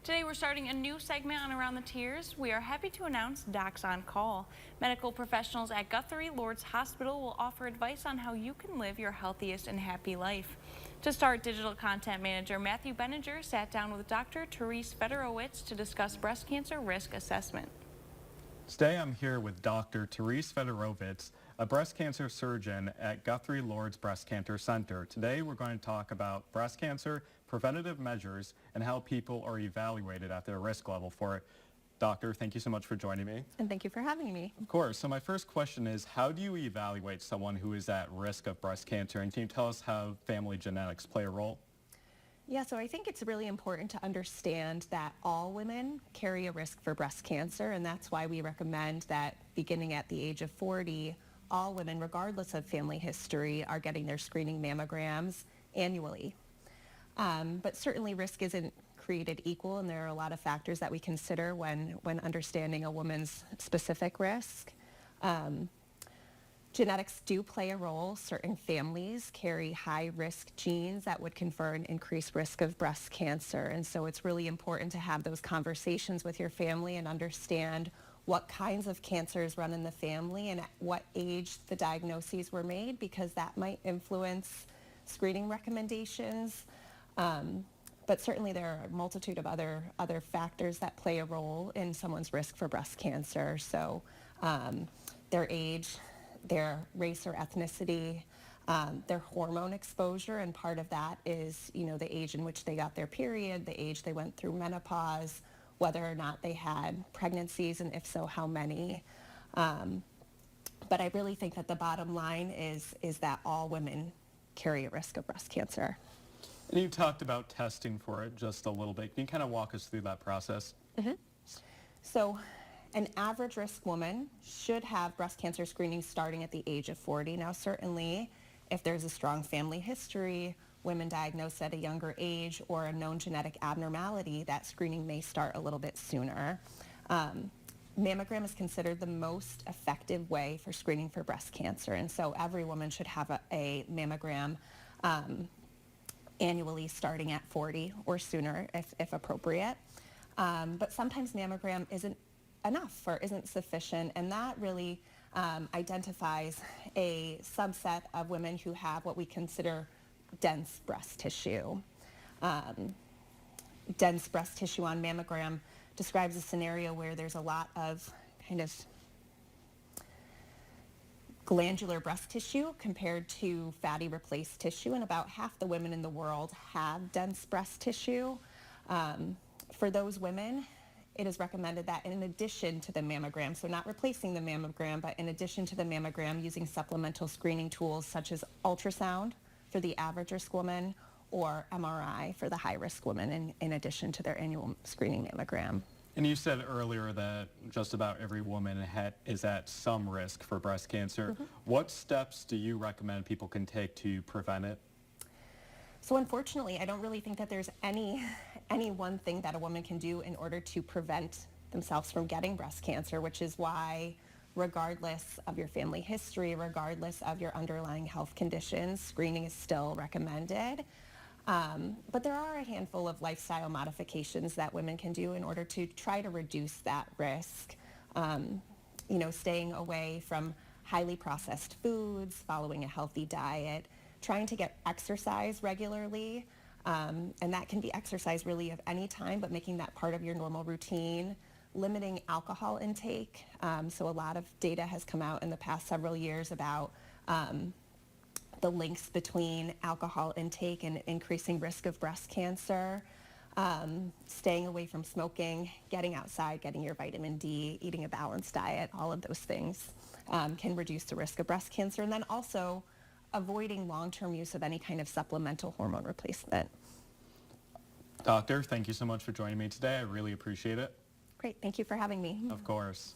Today we're starting a new segment on Around the Tears. We are happy to announce Docs on Call. Medical professionals at Guthrie Lord's Hospital will offer advice on how you can live your healthiest and happy life. To start, digital content manager Matthew Benninger sat down with Dr. Therese Fedorowicz to discuss breast cancer risk assessment. Today I'm here with Dr. Therese Fedorowicz, a breast cancer surgeon at Guthrie Lord's Breast Cancer Center. Today we're going to talk about breast cancer, preventative measures, and how people are evaluated at their risk level for it. Doctor, thank you so much for joining me. And thank you for having me. Of course. So my first question is, how do you evaluate someone who is at risk of breast cancer? And can you tell us how family genetics play a role? Yeah, so I think it's really important to understand that all women carry a risk for breast cancer, and that's why we recommend that beginning at the age of 40, all women, regardless of family history, are getting their screening mammograms annually. But certainly risk isn't created equal, and there are a lot of factors that we consider when understanding a woman's specific risk. Genetics do play a role. Certain families carry high-risk genes that would confer an increased risk of breast cancer. And so it's really important to have those conversations with your family and understand what kinds of cancers run in the family and at what age the diagnoses were made, because that might influence screening recommendations. But certainly there are a multitude of other factors that play a role in someone's risk for breast cancer. So their age, their race or ethnicity, their hormone exposure, and part of that is, the age in which they got their period, the age they went through menopause, whether or not they had pregnancies, and if so, how many. But I really think that the bottom line is that all women carry a risk of breast cancer. And you talked about testing for it just a little bit. Can you kind of walk us through that process? Mm-hmm. So an average risk woman should have breast cancer screening starting at the age of 40. Now, certainly, if there's a strong family history, women diagnosed at a younger age, or a known genetic abnormality, that screening may start a little bit sooner. Mammogram is considered the most effective way for screening for breast cancer, and so every woman should have a mammogram annually starting at 40 or sooner if appropriate. But sometimes mammogram isn't enough or isn't sufficient, and that really identifies a subset of women who have what we consider dense breast tissue. Dense breast tissue on mammogram describes a scenario where there's a lot of kind of glandular breast tissue compared to fatty replaced tissue, and about half the women in the world have dense breast tissue. For those women, it is recommended that in addition to the mammogram, so not replacing the mammogram, but in addition to the mammogram, using supplemental screening tools such as ultrasound for the average risk woman, or MRI for the high risk woman, in addition to their annual screening mammogram. And you said earlier that just about every woman is at some risk for breast cancer. Mm-hmm. What steps do you recommend people can take to prevent it? So unfortunately, I don't really think that there's any one thing that a woman can do in order to prevent themselves from getting breast cancer, which is why, regardless of your family history, regardless of your underlying health conditions, screening is still recommended. But there are a handful of lifestyle modifications that women can do in order to try to reduce that risk. Staying away from highly processed foods, following a healthy diet, trying to get exercise regularly, and that can be exercise really of any time, but making that part of your normal routine. Limiting alcohol intake. So a lot of data has come out in the past several years about the links between alcohol intake and increasing risk of breast cancer. Staying away from smoking, getting outside, getting your vitamin D, eating a balanced diet, all of those things can reduce the risk of breast cancer. And then also avoiding long-term use of any kind of supplemental hormone replacement. Doctor, thank you so much for joining me today. I really appreciate it. Great. Thank you for having me. Of course.